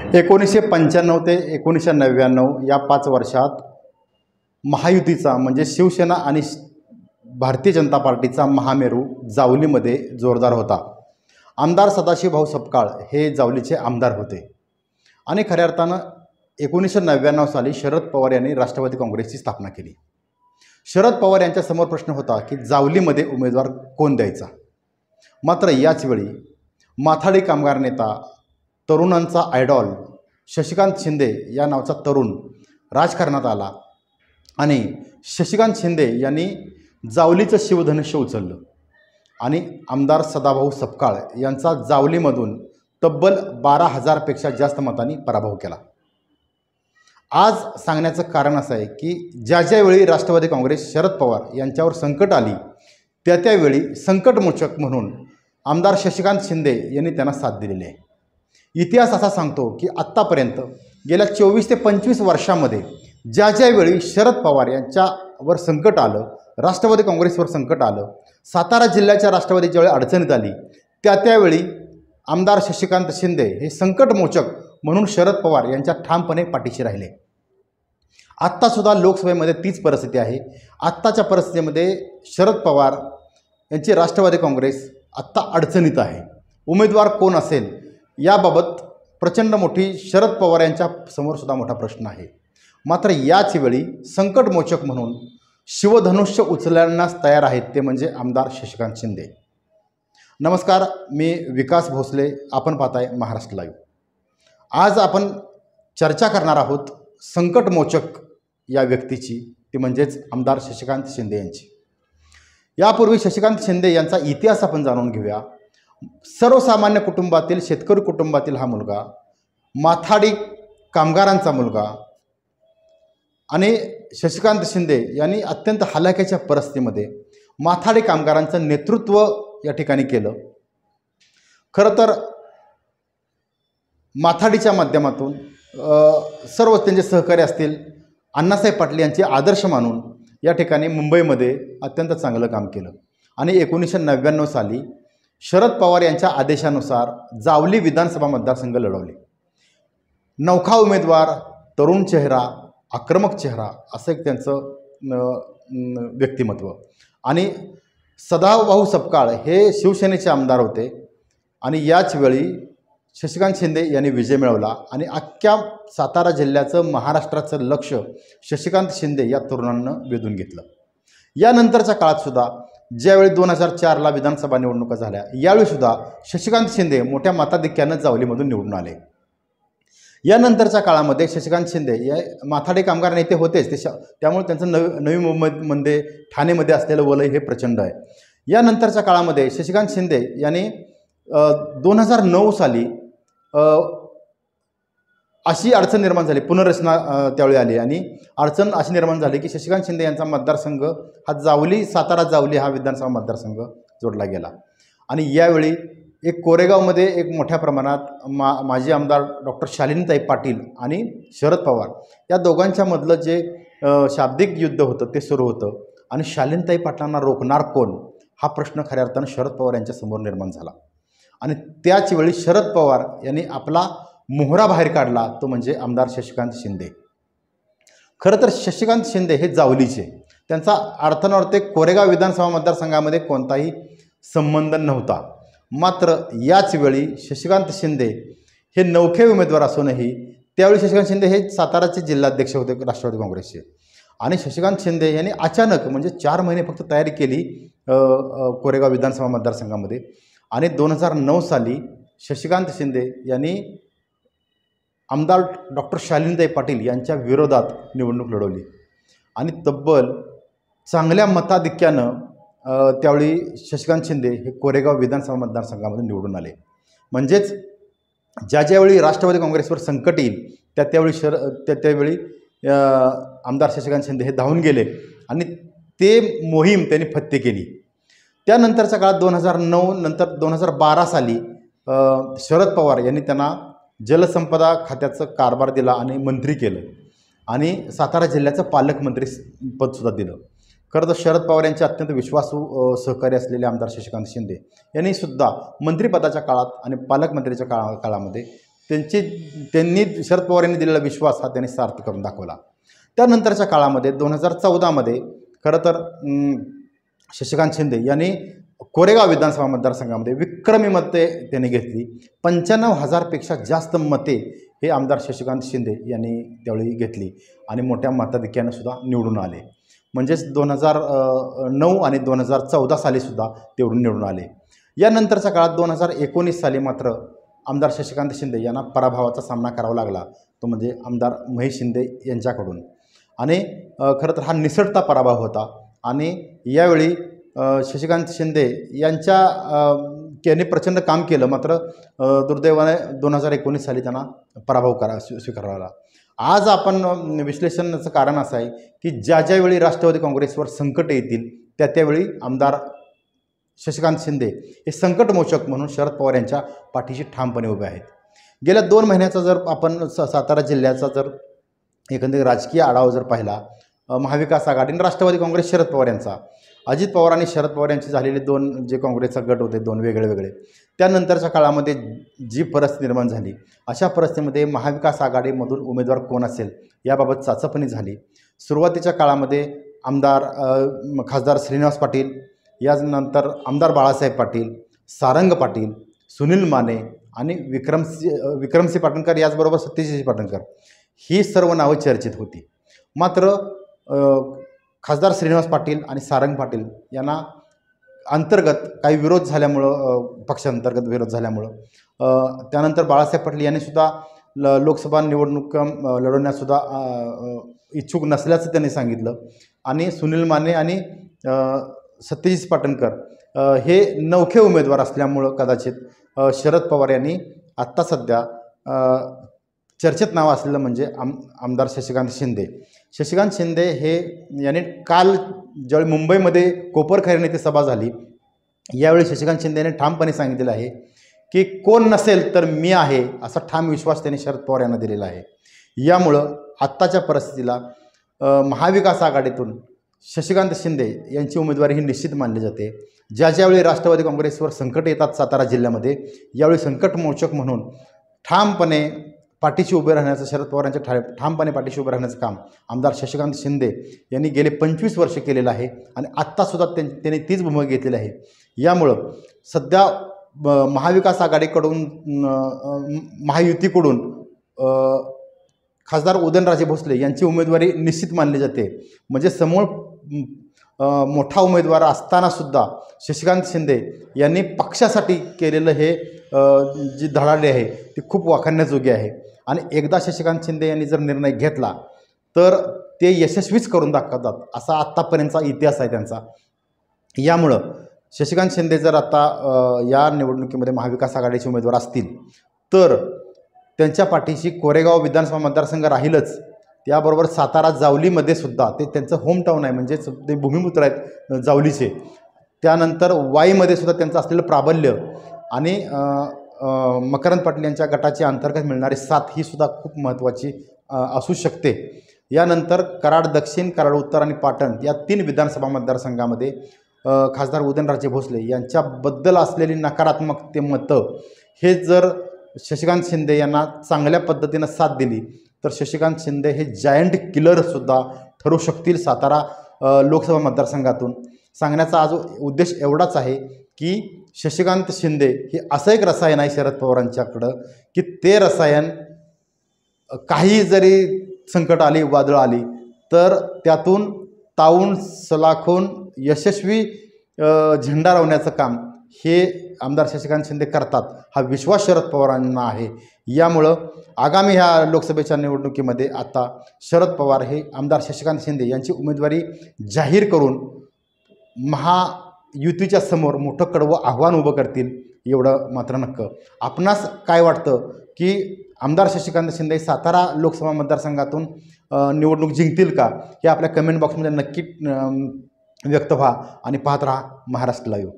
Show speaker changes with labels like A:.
A: 1995 ते 1999 या 5 वर्षात महायुतीचा म्हणजे शिवसेना आणि भारतीय जनता पार्टीचा महामेरू जावलीमध्ये जोरदार होता। आमदार सदाशिवभाऊ सपकाळ हे जावलीचे आमदार होते आणि खऱ्या अर्थानं 1999 साली शरद पवार यांनी राष्ट्रवादी काँग्रेसची स्थापना केली। शरद पवार यांच्यासमोर प्रश्न होता की जावलीमध्ये उमेदवार कोण द्यायचा। मात्र याच वेळी माथाडी कामगार नेता, तरुणांचा आयडॉल शशिकांत शिंदे या नावाचा तरुण राजकारणात आला आणि शशिकांत शिंदे यांनी जावलीचं शिवधनुष्य उचललं आणि आमदार सदाभाऊ सपकाळ यांचा जावलीमधून तब्बल 12,000 पेक्षा जास्त मतांनी पराभव केला। आज सांगण्याचं कारण असं आहे की ज्यावेळी राष्ट्रवादी काँग्रेस शरद पवार यांच्यावर संकट आली त्यावेळी संकटमोचक म्हणून आमदार शशिकांत शिंदे यांनी त्यांना साथ दिलेली आहे। इतिहास असा सांगतो की आत्तापर्यंत गेल्या 24 ते 25 वर्षामध्ये ज्यावेळी शरद पवार यांच्यावर संकट आलं, राष्ट्रवादी काँग्रेसवर संकट आलं, सातारा जिल्ह्याच्या राष्ट्रवादी ज्यावेळी अडचणीत आली त्यावेळी आमदार शशिकांत शिंदे हे संकटमोचक म्हणून शरद पवार यांच्या ठामपणे पाठीशी राहिले। आत्तासुद्धा लोकसभेमध्ये तीच परिस्थिती आहे। आत्ताच्या परिस्थितीमध्ये शरद पवार यांची राष्ट्रवादी काँग्रेस आत्ता अडचणीत आहे। उमेदवार कोण असेल याबाबत प्रचंड मोठी शरद पवार यांच्या समोरसुद्धा मोठा प्रश्न आहे। मात्र याच वेळी संकटमोचक म्हणून शिवधनुष्य उचलण्यास तयार आहेत ते म्हणजे आमदार शशिकांत शिंदे। नमस्कार, मी विकास भोसले, आपण पाहताय महाराष्ट्र लाईव्ह। आज आपण चर्चा करणार आहोत संकटमोचक या व्यक्तीची, ती म्हणजेच आमदार शशिकांत शिंदे यांची। यापूर्वी शशिकांत शिंदे यांचा इतिहास आपण जाणून घेऊया। सर्वसामान्य कुटुंबातील, शेतकरी कुटुंबातील हा मुलगा, माथाडी कामगारांचा मुलगा आणि शशिकांत शिंदे यांनी अत्यंत हलाखीच्या परिस्थितीमध्ये माथाडी कामगारांचं नेतृत्व या ठिकाणी केलं। खरं तर माथाडीच्या माध्यमातून सर्व त्यांचे सहकारी असतील अण्णासाहेब पाटील यांचे आदर्श मानून या ठिकाणी मुंबईमध्ये अत्यंत चांगलं काम केलं आणि 1999 साली शरद पवार यांच्या आदेशानुसार जावली विधानसभा मतदारसंघ लढवले। नौखा उमेदवार, तरुण चेहरा, आक्रमक चेहरा असं एक त्यांचं व्यक्तिमत्व आणि सदाभाऊ सपकाळ हे शिवसेनेचे आमदार होते आणि याच वेळी शशिकांत शिंदे यांनी विजय मिळवला आणि अख्ख्या सातारा जिल्ह्याचं, महाराष्ट्राचं लक्ष शशिकांत शिंदे या तरुणांनं वेधून घेतलं। यानंतरच्या काळातसुद्धा ज्यावेळी 2004ला विधानसभा निवडणुका झाल्या यावेळीसुद्धा शशिकांत शिंदे मोठ्या मताधिक्यानं जावलीमधून निवडून आले। यानंतरच्या काळामध्ये शशिकांत शिंदे हे माथाडी कामगार नेते होतेच, त्यामुळे त्यांचं नवी मुंबईमध्ये, ठाणेमध्ये असलेलं वलय हे प्रचंड आहे। यानंतरच्या काळामध्ये शशिकांत शिंदे यांनी 2009 साली अशी अडचण निर्माण झाली, पुनर्रचना त्यावेळी आली आणि अडचण अशी निर्माण झाली की शशिकांत शिंदे यांचा मतदारसंघ हा जावली, सातारा जावली हा विधानसभा मतदारसंघ जोडला गेला आणि यावेळी एक कोरेगावमध्ये एक मोठ्या प्रमाणात माजी आमदार डॉक्टर शालिनीताई पाटील आणि शरद पवार या दोघांच्या मधलं जे शाब्दिक युद्ध होतं ते सुरू होतं आणि शालिनीताई पाटलांना रोखणार कोण हा प्रश्न खऱ्या अर्थानं शरद पवार यांच्यासमोर निर्माण झाला आणि त्याच वेळी शरद पवार यांनी आपला मोहरा बाहेर काढला, तो म्हणजे आमदार शशिकांत शिंदे। खरं तर शशिकांत शिंदे हे जावलीचे, त्यांचा अर्थानर्थ कोरेगाव विधानसभा मतदारसंघामध्ये कोणताही संबंध नव्हता। मात्र याच वेळी शशिकांत शिंदे हे नौखे उमेदवार असूनही त्यावेळी शशिकांत शिंदे हे साताराचे जिल्हाध्यक्ष होते राष्ट्रवादी काँग्रेसचे आणि शशिकांत शिंदे यांनी अचानक म्हणजे 4 महिने फक्त तयारी केली कोरेगाव विधानसभा मतदारसंघामध्ये आणि 2009 साली शशिकांत शिंदे यांनी आमदार डॉक्टर शालिनीताई पाटील यांच्या विरोधात निवडणूक लढवली आणि तब्बल चांगल्या मताधिक्यानं त्यावेळी शशिकांत शिंदे हे कोरेगाव विधानसभा मतदारसंघामध्ये निवडून आले। म्हणजेच ज्यावेळी राष्ट्रवादी काँग्रेसवर संकट येईल त्यावेळी आमदार शशिकांत शिंदे हे धावून गेले आणि ते मोहीम त्यांनी फत्ते केली। त्यानंतरच्या काळात 2009 नंतर 2012 साली शरद पवार यांनी त्यांना जलसंपदा खात्याचं कारभार दिला आणि मंत्री केलं आणि सातारा जिल्ह्याचं पालकमंत्री पदसुद्धा दिलं। खरं तर शरद पवार यांचे अत्यंत विश्वासू सहकारी असलेले आमदार शशिकांत शिंदे यांनी सुद्धा मंत्रिपदाच्या काळात आणि पालकमंत्रीच्या काळामध्ये त्यांनी शरद पवार यांनी दिलेला विश्वास हा त्यांनी सार्थ करून दाखवला. त्यानंतरच्या काळामध्ये 2014मध्ये खरं तर शशिकांत शिंदे यांनी कोरेगाव विधानसभा मतदारसंघामध्ये विक्रमी मते त्यांनी घेतली. 95,000पेक्षा जास्त मते हे आमदार शशिकांत शिंदे यांनी त्यावेळी घेतली आणि मोठ्या मताधिक्यानं सुद्धा निवडून आले. म्हणजेच 2009 आणि 2014 सालीसुद्धा तेवढून निवडून आले. यानंतरच्या काळात 2019 साली मात्र आमदार शशिकांत शिंदे यांना पराभवाचा सामना करावा लागला, तो म्हणजे आमदार महेश शिंदे यांच्याकडून. आणि खरं तर हा निसटता पराभव होता. आणि यावेळी शशिकांत शिंदे यांनी प्रचंड काम केलं, मात्र दुर्दैवाने 2019 साली त्यांना पराभव स्वीकारावा लागला. आज आपण विश्लेषणाचं कारण असं आहे की ज्यावेळी राष्ट्रवादी काँग्रेसवर संकट येतील त्यावेळी आमदार शशिकांत शिंदे हे संकटमोचक म्हणून शरद पवार यांच्या पाठीशी ठामपणे उभे आहेत. गेल्या 2 महिन्याचा जर आपण सातारा जिल्ह्याचा जर एकंदरीत राजकीय आढावा जर पाहिला, महाविकास आघाडी आणि राष्ट्रवादी काँग्रेस शरद पवार यांचा, अजित पवार आणि शरद पवार यांचे झालेले 2 जे काँग्रेसचा गट होते 2 वेगळे, त्यानंतरच्या काळामध्ये जी परिस्थिती निर्माण झाली, अशा परिस्थितीमध्ये महाविकास आघाडीमधून उमेदवार कोण असेल याबाबत चाचपणी झाली. सुरुवातीच्या काळामध्ये खासदार श्रीनिवास पाटील, यानंतर आमदार बाळासाहेब पाटील, सारंग पाटील, सुनील माने आणि विक्रमसिंह पाटणकर, याचबरोबर सत्यजित पाटणकर, ही सर्व नावं चर्चेत होती. मात्र खासदार श्रीनिवास पाटील आणि सारंग पाटील यांना अंतर्गत काही विरोध झाल्यामुळं, पक्षांतर्गत विरोध झाल्यामुळं, त्यानंतर बाळासाहेब पाटील यांनीसुद्धा लोकसभा निवडणूक लढवण्यासुद्धा इच्छुक नसल्याचं त्यांनी सांगितलं. आणि सुनील माने आणि सत्यजित पाटणकर हे नवखे उमेदवार असल्यामुळं कदाचित शरद पवार यांनी आत्ता सध्या चर्चेत नाव असलेलं म्हणजे आमदार शशिकांत शिंदे हे यांनी काल ज्यावेळी मुंबईमध्ये कोपरखैरणे येथे सभा झाली, यावेळी शशिकांत शिंदे यांनी ठामपणे सांगितलेलं आहे की कोण नसेल तर मी आहे, असा ठाम विश्वास त्यांनी शरद पवार यांना दिलेला आहे. यामुळं आत्ताच्या परिस्थितीला महाविकास आघाडीतून शशिकांत शिंदे यांची उमेदवारी ही निश्चित मानली जाते. ज्यावेळी राष्ट्रवादी काँग्रेसवर संकट येतात सातारा जिल्ह्यामध्ये, यावेळी संकटमोचक म्हणून ठामपणे पाठीशी उभे राहण्याचं, शरद पवारांच्या ठामपणे पाठीशी उभे राहण्याचं काम आमदार शशिकांत शिंदे यांनी गेले 25 वर्ष केलेलं आहे आणि आत्तासुद्धा त्यांनी तीच भूमिका घेतलेली आहे. यामुळं सध्या महाविकास आघाडीकडून, महायुतीकडून खासदार उदयनराजे भोसले यांची उमेदवारी निश्चित मानली जाते. म्हणजे समोर मोठा उमेदवार असतानासुद्धा शशिकांत शिंदे यांनी पक्षासाठी केलेलं हे जी धडाडे आहे ती खूप वाखाणण्याजोगी आहे. आणि एकदा शशिकांत शिंदे यांनी जर निर्णय घेतला तर ते यशस्वीच करून दाखवतात, असा आत्तापर्यंतचा इतिहास आहे त्यांचा. यामुळं शशिकांत शिंदे जर आता या निवडणुकीमध्ये महाविकास आघाडीचे उमेदवार असतील तर त्यांच्या पाठीशी कोरेगाव विधानसभा मतदारसंघ राहीलच, त्याबरोबर सातारा जावलीमध्ये सुद्धा, ते त्यांचं होमटाऊन आहे, म्हणजेच ते भूमिपुत्र आहेत जावलीचे. त्यानंतर वाईमध्ये सुद्धा त्यांचं असलेलं प्राबल्य आणि मकरंद पाटील यांच्या गटाची अंतर्गत मिळणारी साथ ही सुद्धा खूप महत्त्वाची असू शकते. यानंतर कराड दक्षिण, कराड उत्तर आणि पाटण या 3 विधानसभा मतदारसंघामध्ये खासदार उदयनराजे भोसले यांच्याबद्दल असलेली नकारात्मक ते मतं हे जर शशिकांत शिंदे यांना चांगल्या पद्धतीनं साथ दिली तर शशिकांत शिंदे हे जायंट किलरसुद्धा ठरू शकतील सातारा लोकसभा मतदारसंघातून. सांगण्याचा आज उद्देश एवढाच आहे की शशिकांत शिंदे हे असं एक रसायन आहे शरद पवारांच्याकडं की ते रसायन काही जरी संकट आली, वादळ आली तर त्यातून तावून सलाखून यशस्वी झेंडा लावण्याचं काम हे आमदार शशिकांत शिंदे करतात, हा विश्वास शरद पवारांना आहे. यामुळं आगामी ह्या लोकसभेच्या निवडणुकीमध्ये आता शरद पवार हे आमदार शशिकांत शिंदे यांची उमेदवारी जाहीर करून महायुतीच्या समोर मोठं कडवं आव्हान उभं करतील, एवढं मात्र नक्की. आपणास काय वाटतं की आमदार शशिकांत शिंदे सातारा लोकसभा मतदारसंघातून निवडणूक जिंकतील का, हे आपल्या कमेंट बॉक्समध्ये नक्की व्यक्त व्हा आणि पाहत राहा महाराष्ट्र लाईव्ह.